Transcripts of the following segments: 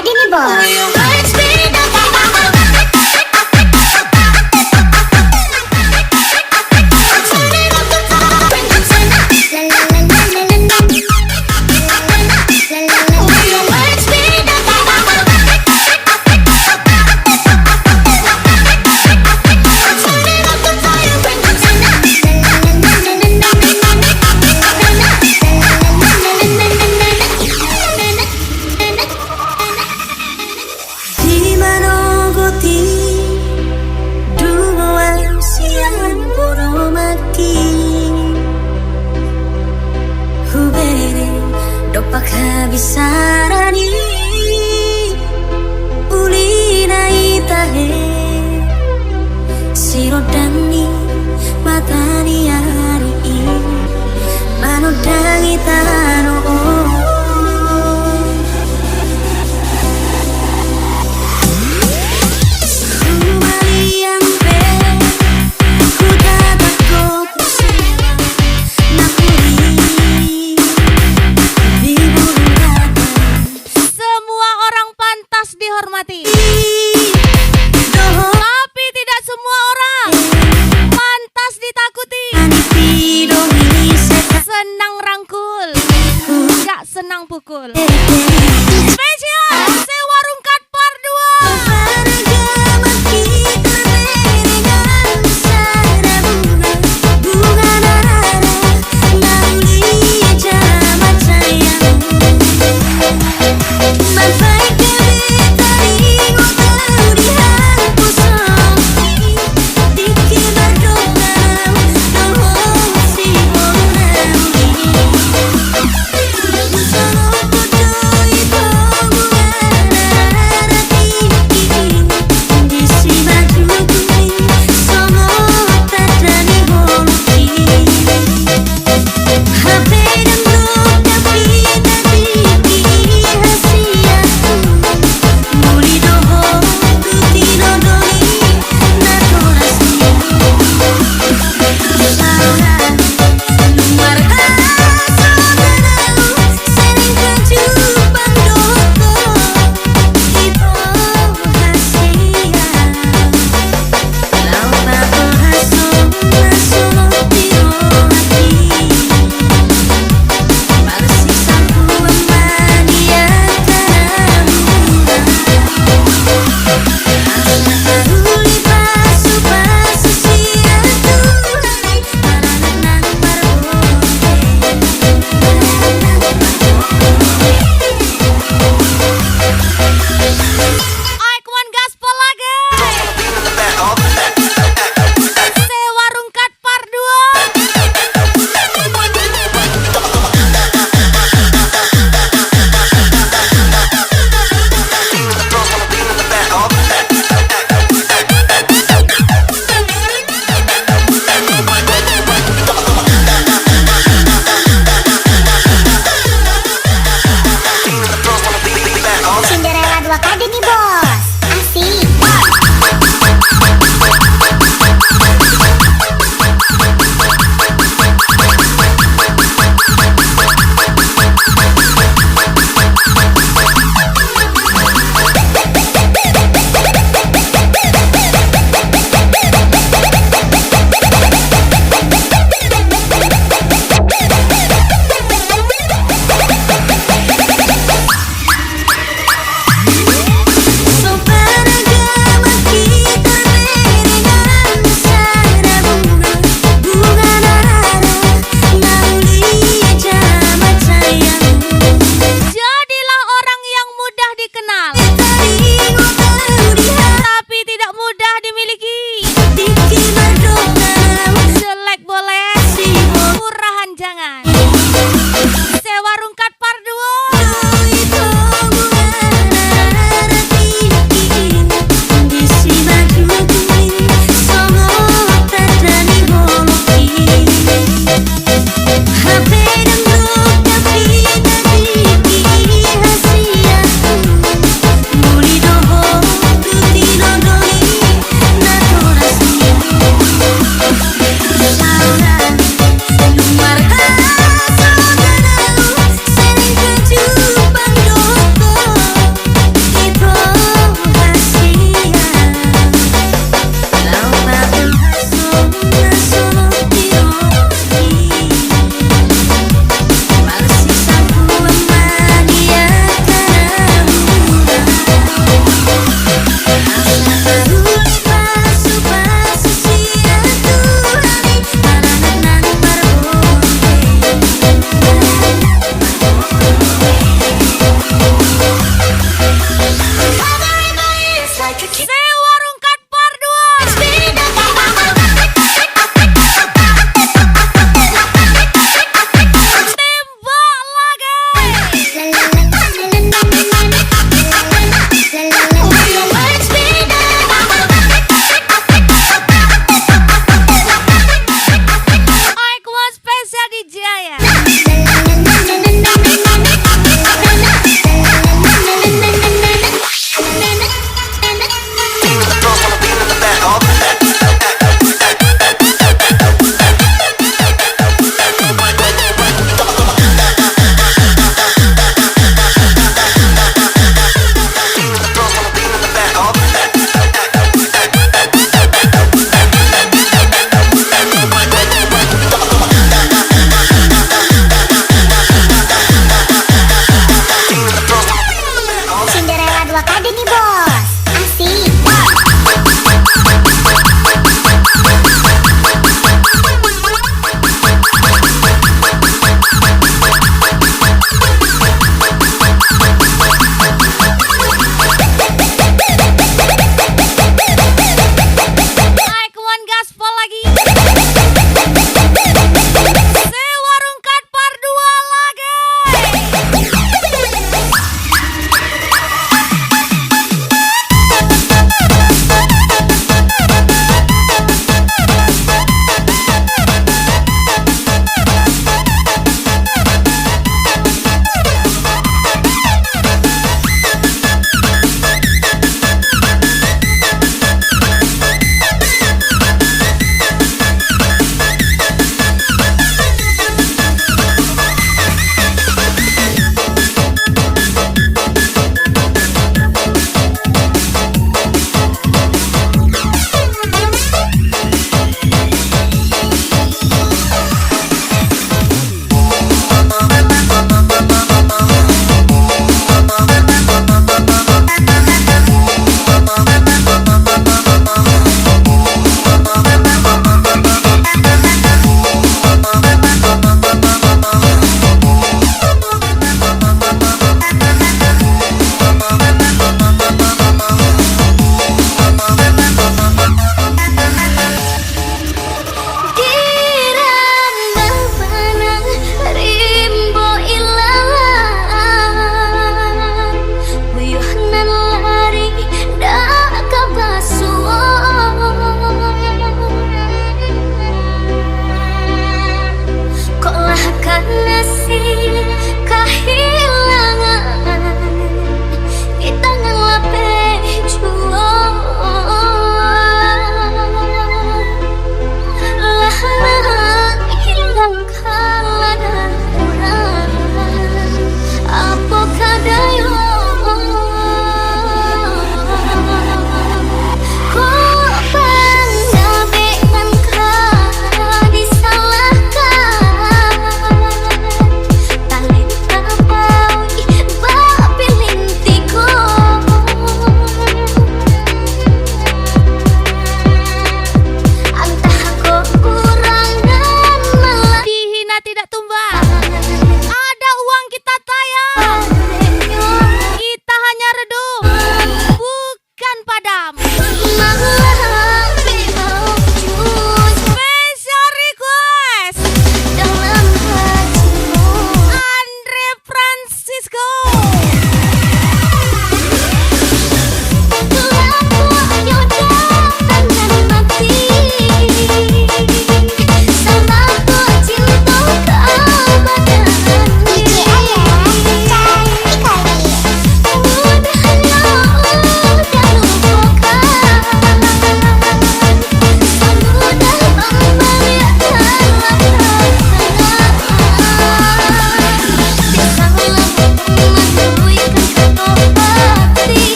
jadi nih bos. Bisarani ulina itahe sirodani matani ari manodangi tano dihormati, tapi tidak semua orang pantas ditakuti. Senang rangkul, gak senang pukul. Spesial Sewarung Cut Part 2.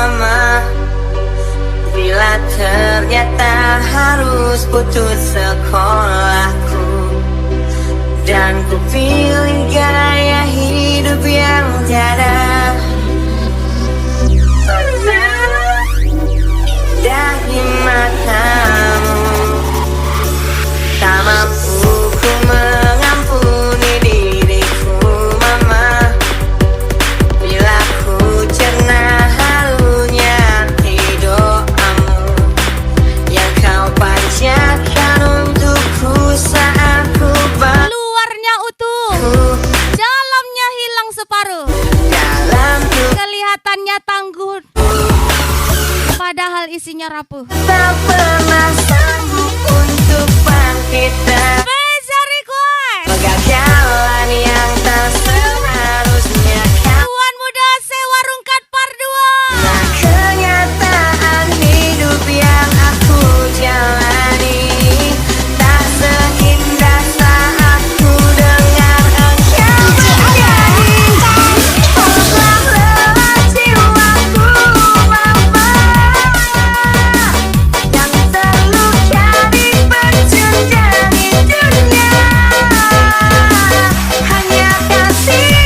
mama. Bila ternyata harus putus sekolahku, dan ku pilih gaya hidup yang tiada indah di matamu, tak mampu ku mengampuni diriku mama. Bila ku cerna halunya arti doamu yang kau panjatkan untukku saat ku Luarnya utuh, dalamnya hilang separuh. dalam ku Kelihatannya tangguh, padahal isinya rapuh. tak pernah sanggup untuk bangkit dari Spesial request kegagalan yang tak seharusnya kau. Tuan Muda Sewa Rungkat Part 2. Nah, kenyataan hidup yang aku jalani tak seindah saat ku dengar engkau bernyanyi. Oh, telah lelah jiwaku mama, yang terluka dipencet dari dunia. Hanya kasih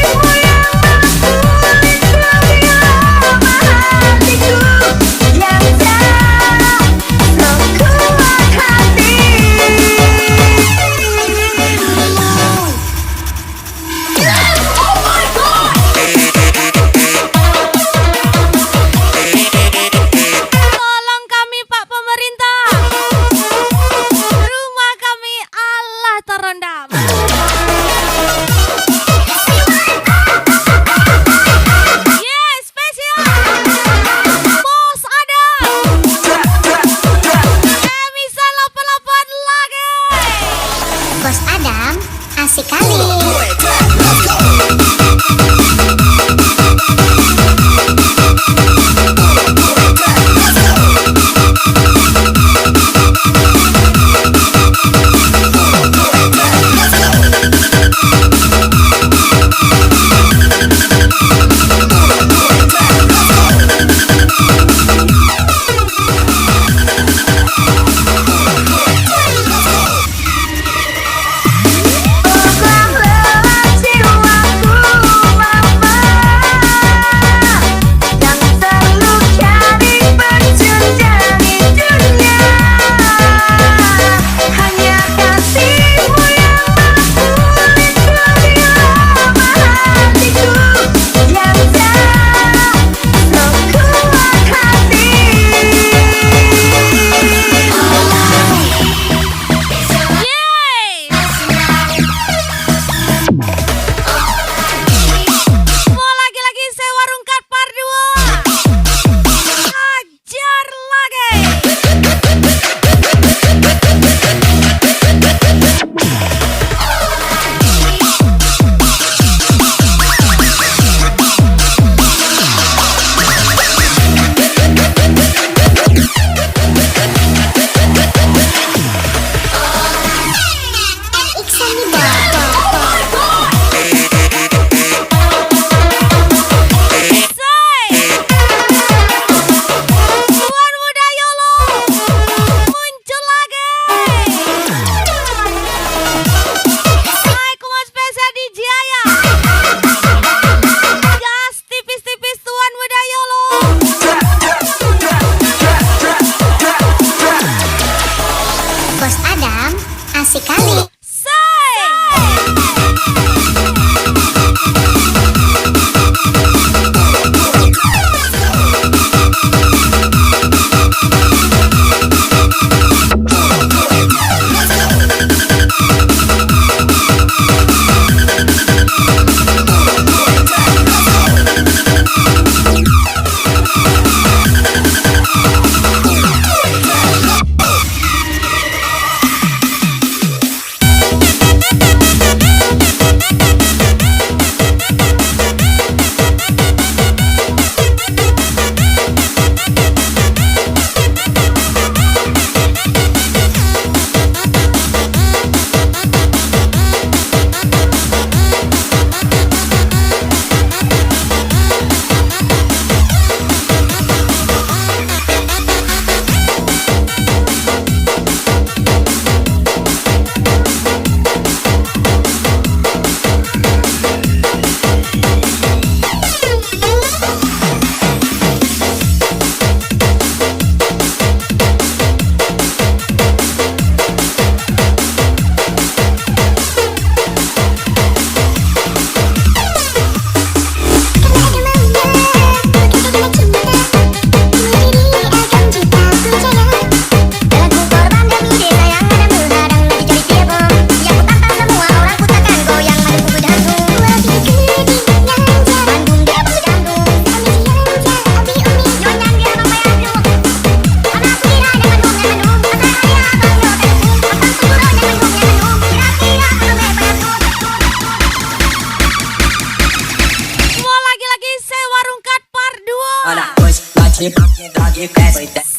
bate, jogue, desce, desce.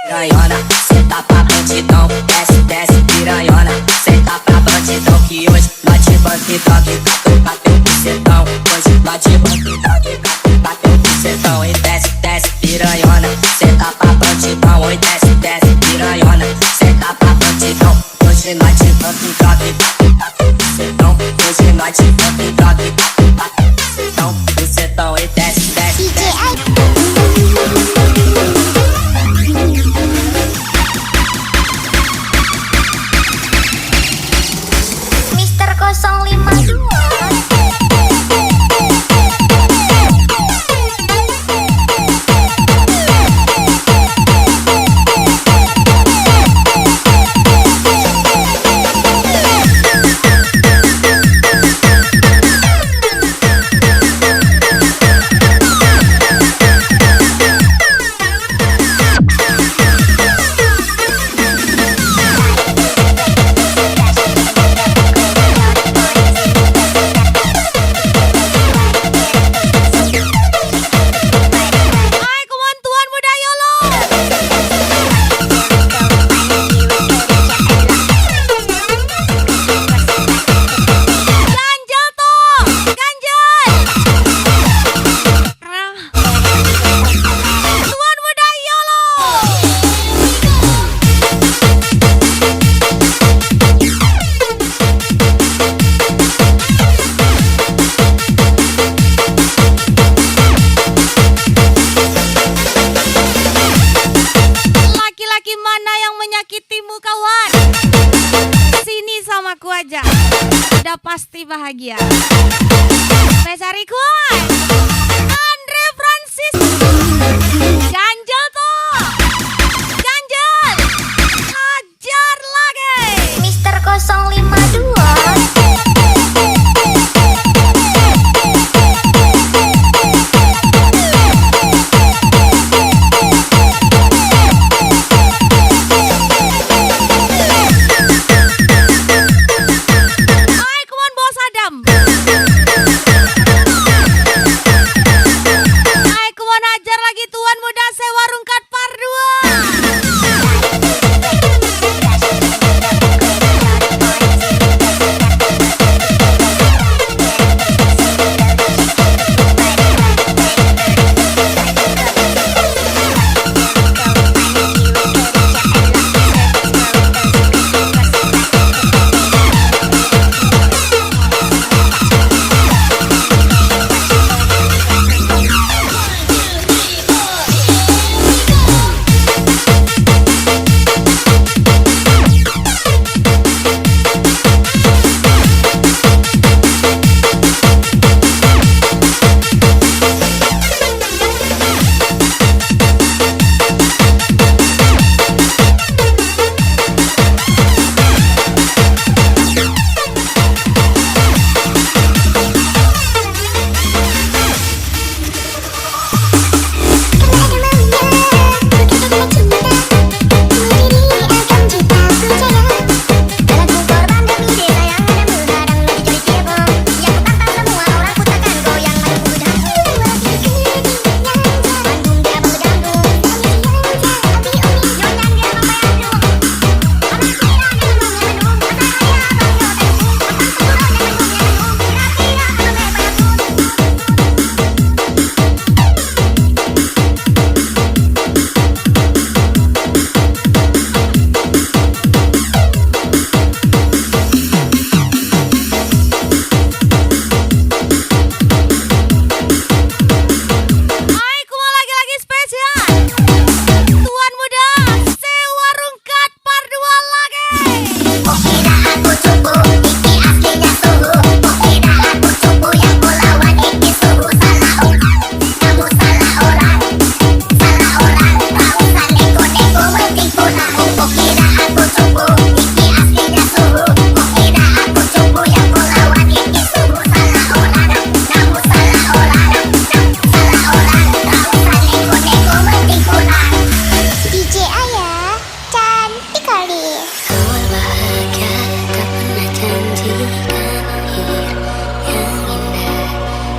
Piranhona, senta pra bandidão, desce, desce, piranhona, senta pra bandidão que hoje bate, banque, jogue, bateu bucetão. Hoje bate, banque, jogue, bateu bucetão. E desce, desce, piranhona, senta pra bandidão. Oi, desce, desce, piranhona, senta pra bandidão. Hoje bate, banque, jogue, bateu bucetão. Hoje bate, banque, jogue, bateu bucetão. Bucetão, e desce, desce, desce. Mister 052. Udah pasti bahagia. Besari kuat Andre Francis. Ganjel tuh, ganjel, hajar lagi. Mister 052.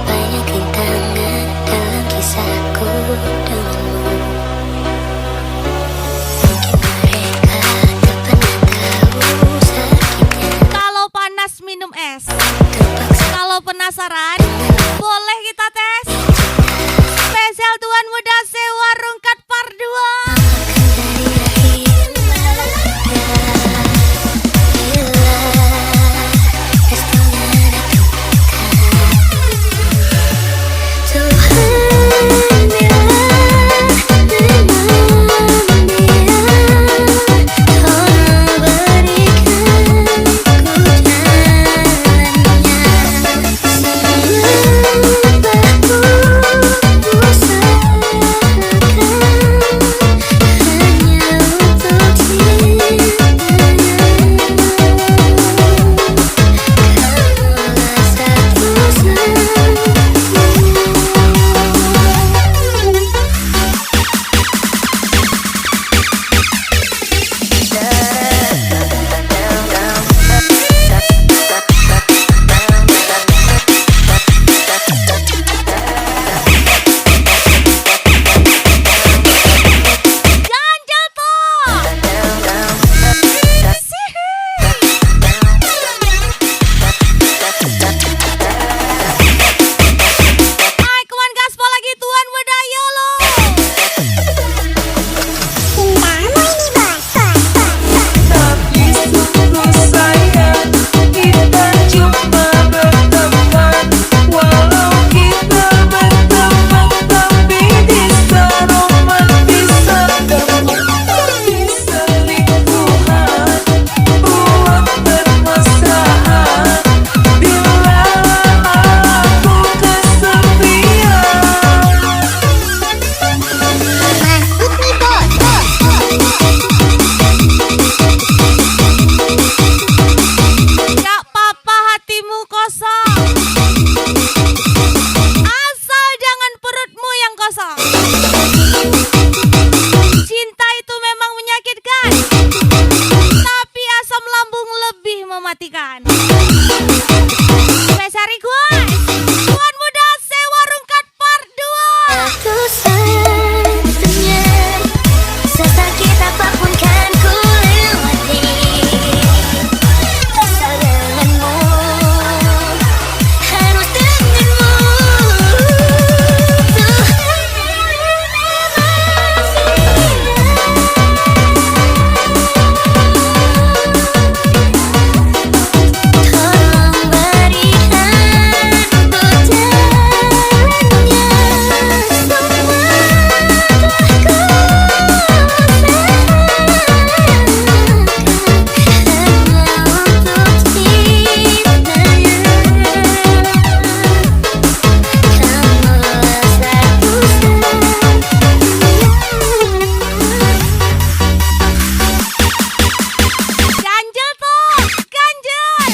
Banyak rintangan dalam kisahku denganmu. satu-satunya. Sesakit apapun kan ku lewati. Asal denganmu, harus denganmu. Tolong berikan untuk jalannya semua Ganjel tuh, ganjel.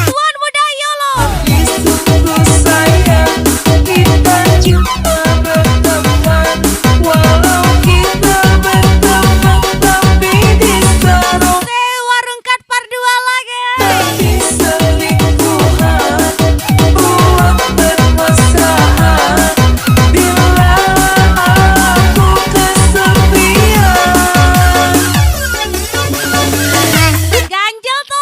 Tuan muda YOLO. Sungguh sayang kita cuma berteman. Walau kita berteman tapi diserang. Warung Kat Part 2 lagi. Tapi selingkuhan buat bermesraan. Bila aku kesepian, Ganjel tuh.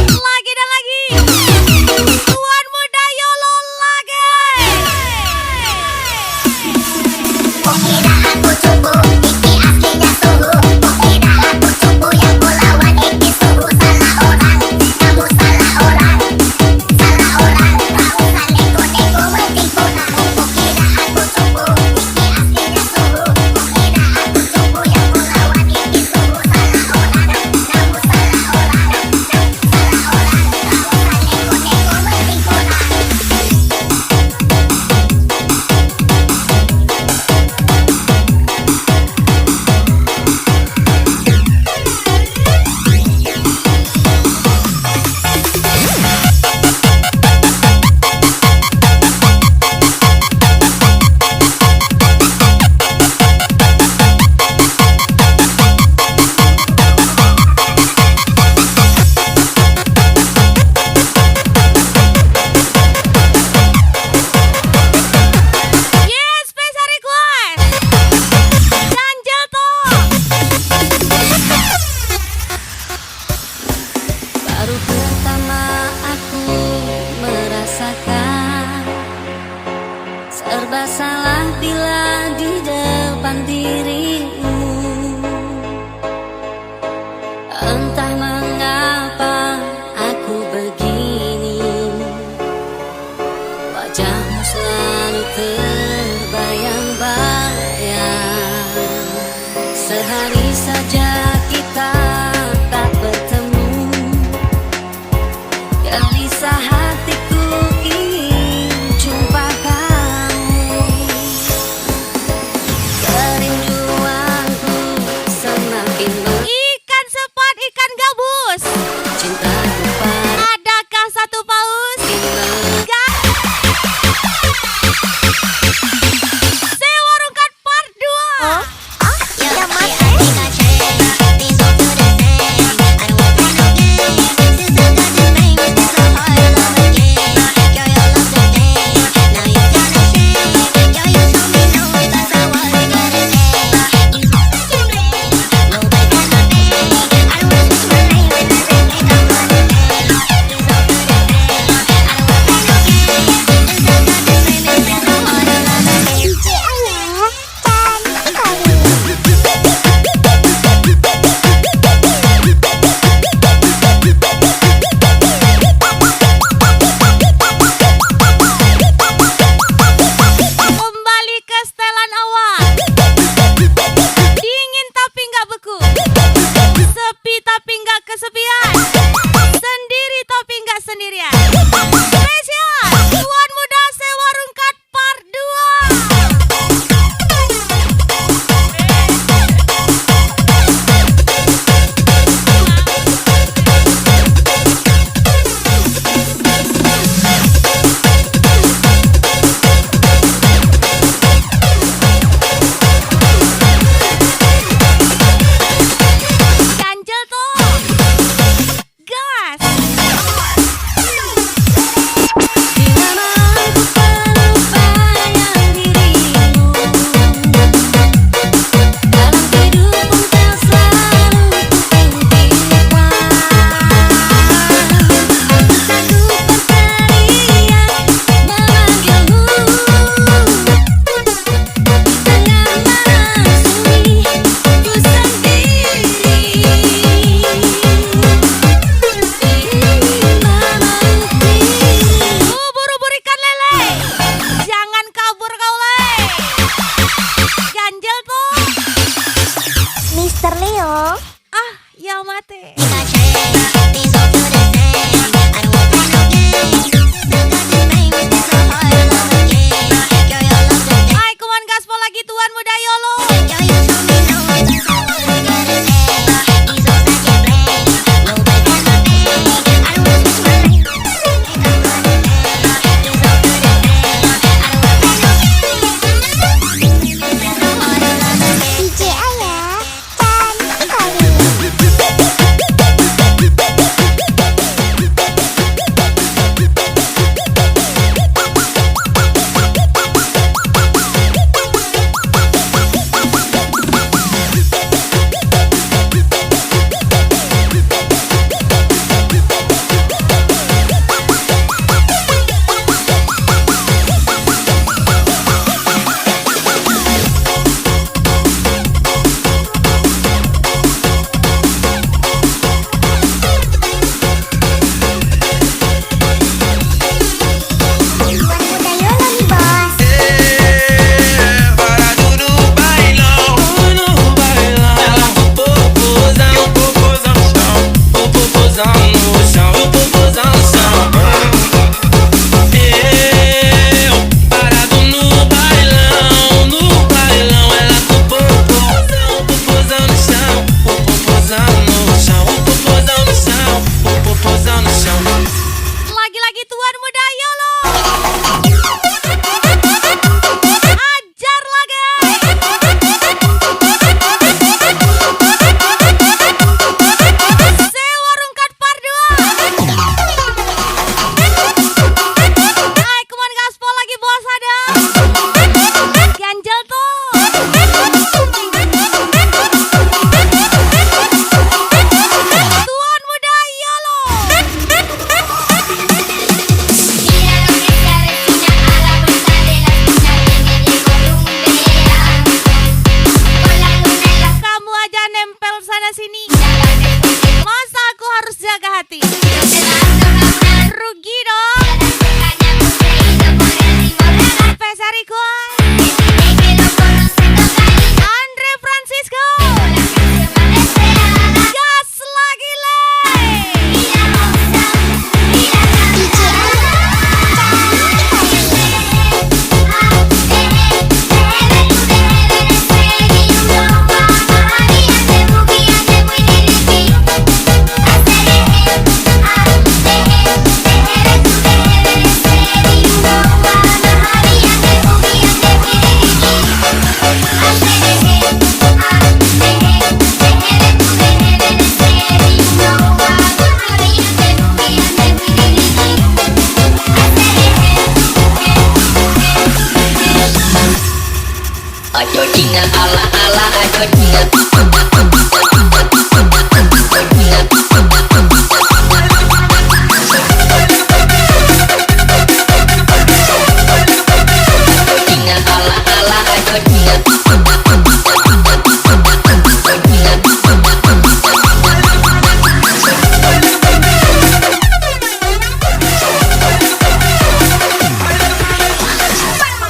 Lagi dan lagi. Tuan muda YOLO lagi. Kukira aku cupu, iki aslinya suhu. Kukira aku cupu, yang ku lawan iki suhu. Salah orang, kamu salah orang. Salah orang, kau usah nego-nego menipu aku. Kukira aku cupu, iki aslinya suhu. Kukira aku cupu, yang ku lawan iki suhu. Salah orang, kamu salah orang. Salah orang, kau usah nego-nego menipu aku. Yes, special request. Ganjel tuh. Baru pertama aku merasakan serba salah bila di depan dirimu. Entah mengapa aku begini, wajahmu selalu terbayang-bayang. Sehari saja kita tak bertemu, gelisah hatiku ingin jumpa kamu. Kerinduan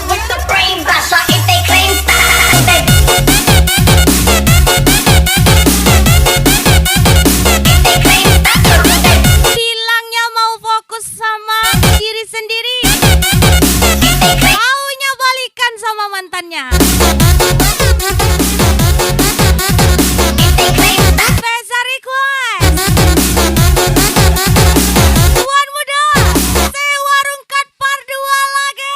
With the brain bust, if they claim that. Bilangnya mau fokus sama diri sendiri, maunya balikan sama mantannya. Special request Tuan Muda Sewa Rungkat Part 2 lagi.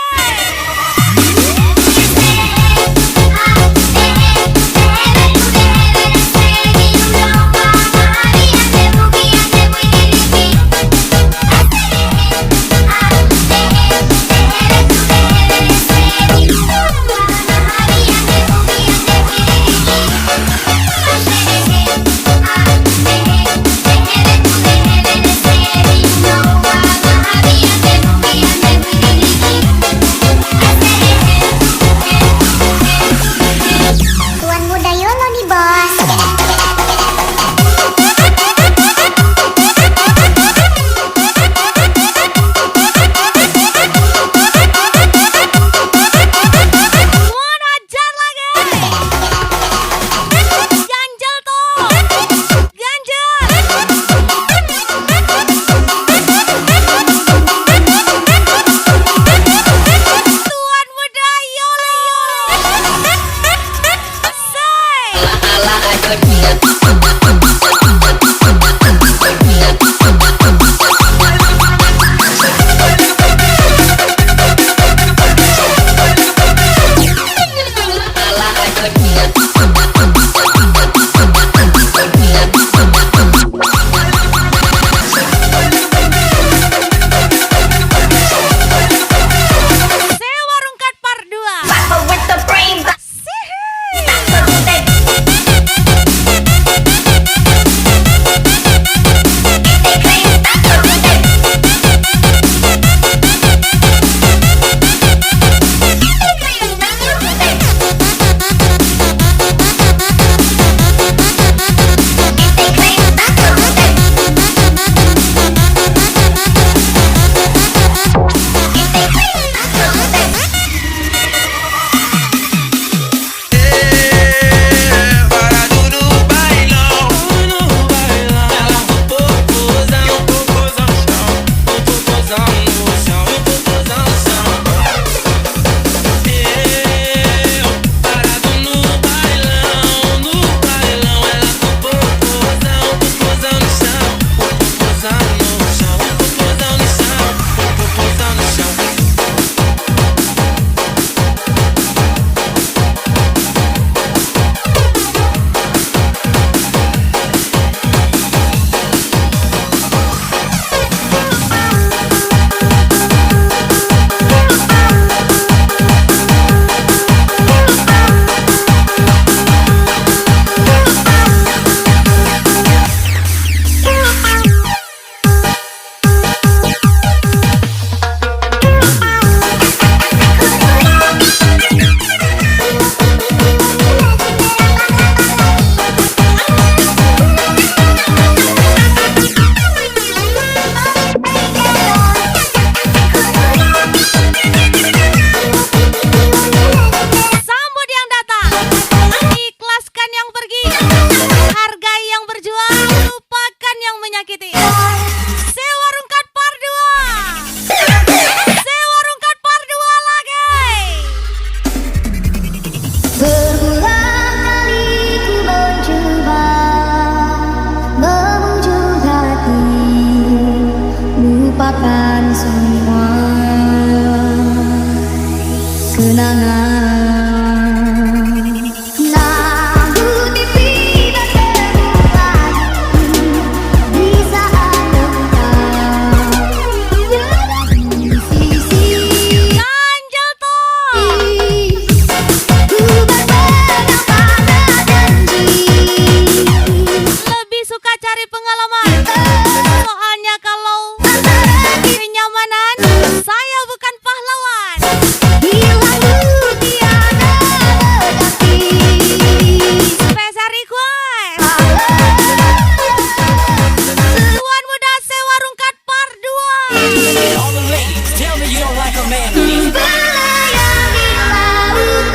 like a man. Berlayar di lautan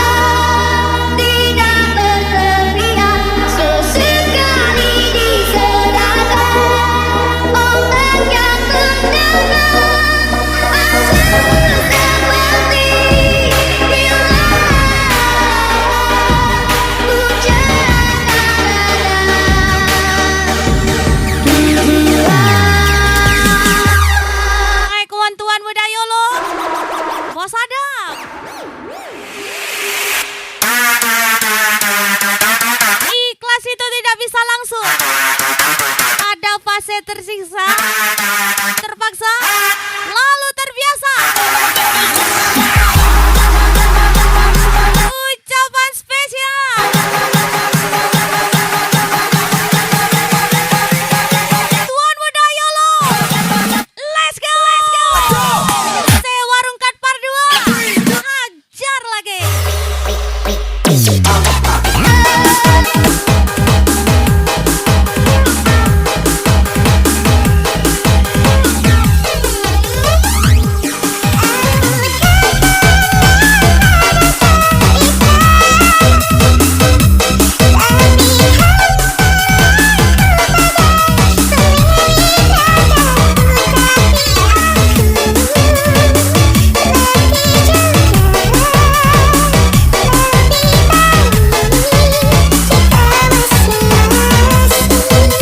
tidak berlebihan, sesekali diserahkan ombak yang mendarat. Aku seperti bila hujan Hai kawan tuan muda Yolo, bos Adam. Ikhlas itu tidak bisa langsung. Ada fase tersiksa, terpaksa, lalu terbiasa. Ucapan spesial. Tuan muda Yolo. Let's go, let's go. Sewa Rungkat Part 2. Hajar lagi.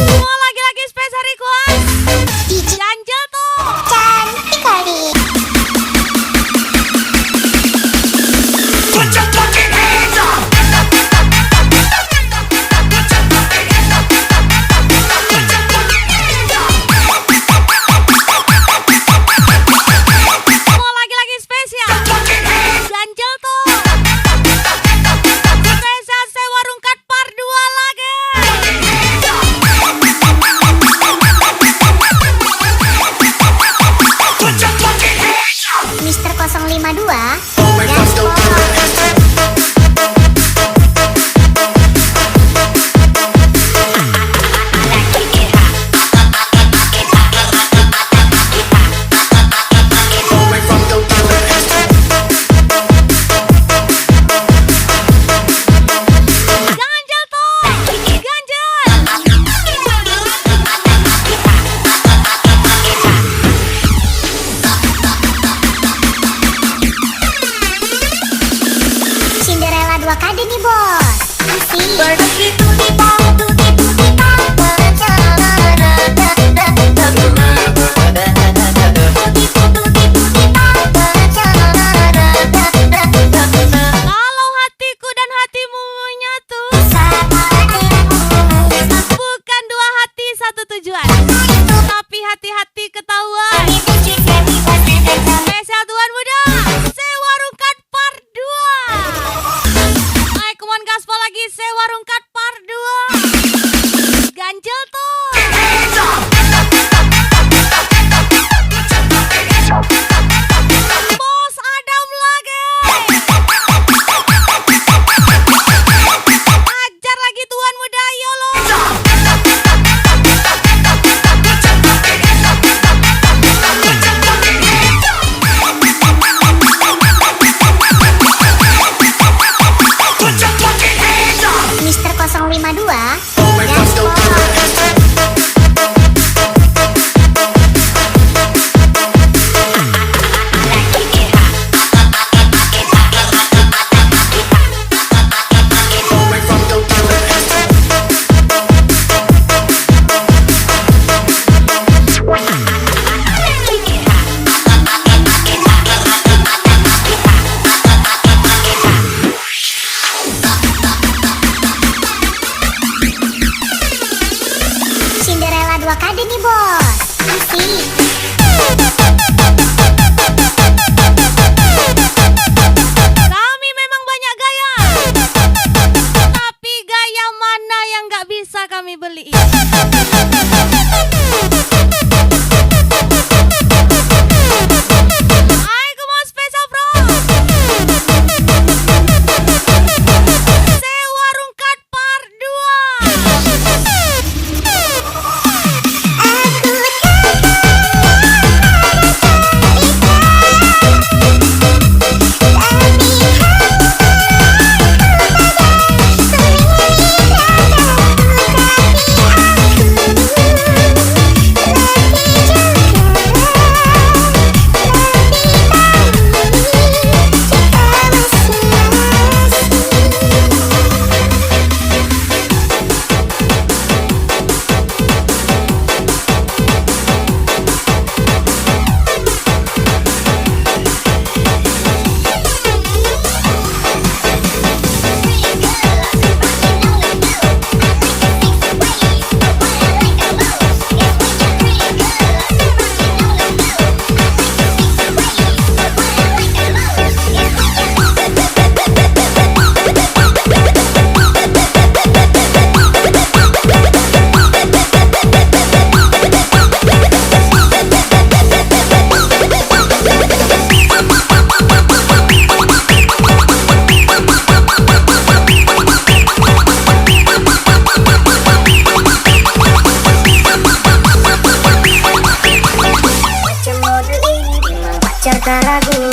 Semua laki-laki spesial request. Ganjel tuh. cantik kali. Put your fucking hands up. Semua laki-laki spesial. Ganjel tuh. Spesial Sewa Rungkat Part 2 lagi. Put your fucking hands up. Mister 052 Ganjel tuh. Ganjel.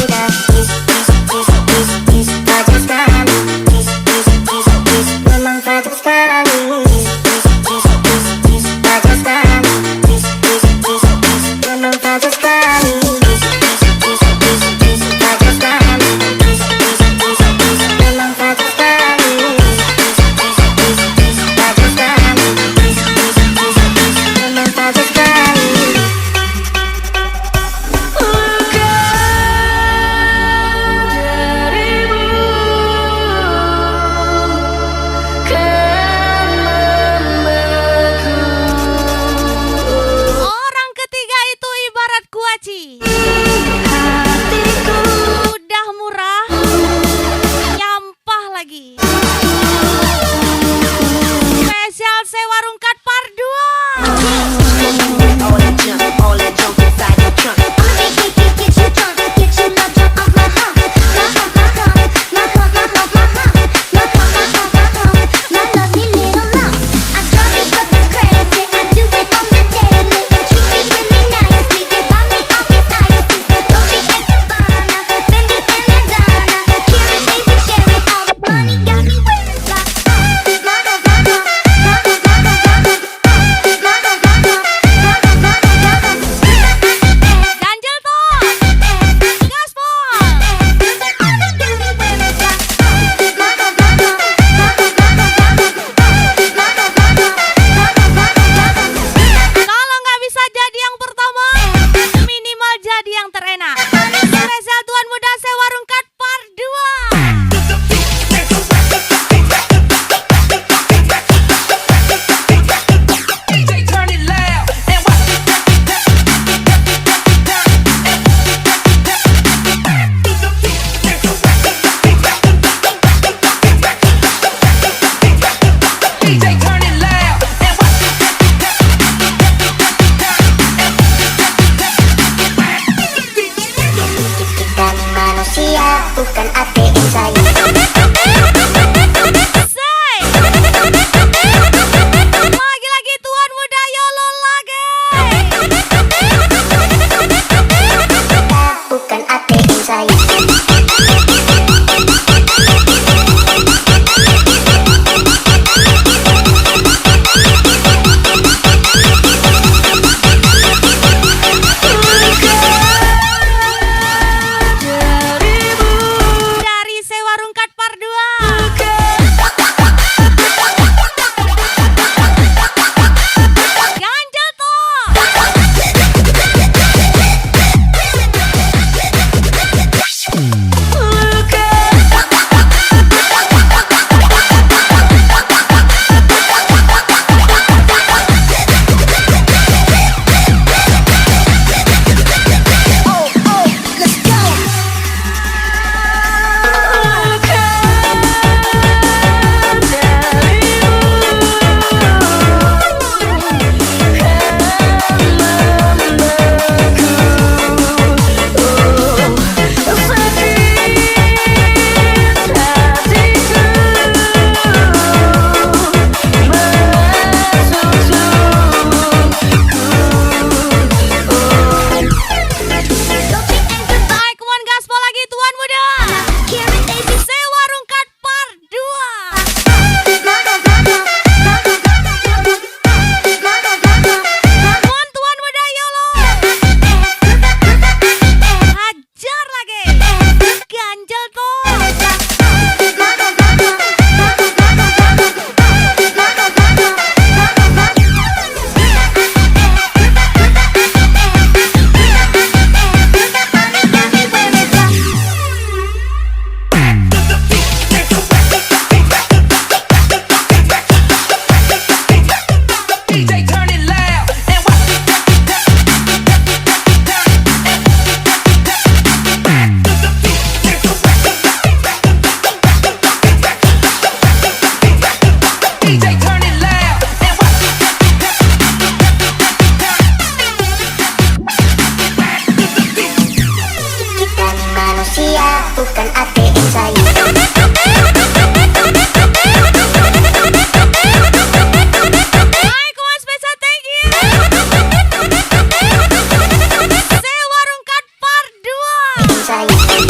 muda. Fajar sekali. Memang fajar sekali. Fajar sekali. Memang fajar sekali. Fajar sekali. Memang fajar sekali. Fajar sekali. Memang fajar sekali. Orang ketiga itu ibarat kuaci. Udah murah, nyampah lagi. Spesial sewa rungkat part 2. All that junk inside your trunk. Get you drunk off my hump. My lovely little lump. I drive it fucking crazy. I do it on the daily. Treat me really nicely. You buy me all these ices. Dolce & Gabbana, Fendi and Madonna. Karen, Daisy, Sherry, all the money got me wearing black. Ganjel toh, gaspol. Kalau nggak bisa jadi yang pertama, minimal jadi yang terenak. Spesial Tuan Muda sewa rungkat part 2. DJ turn it loud and watch it. DJ turn it loud and watch Kita manusia, bukan ATM saya. Say, lagi-lagi Tuan Muda YOLO lagi. Kita bukan ATM saya. Dari sewa rungkat part 2. Ganjel toh. Baik, come on gaspol lagi Tuan Muda. Karen, Daisy, Sewa rungkat part 2. Come on Tuan Muda YOLO. Hajar lagi. Ganjel toh. DJ turn it loud and watch it. DJ turn it loud and watch kita manusia, bukan ATM saya. Baik, come on spesial thank you. Sewa rungkat part 2. Saya.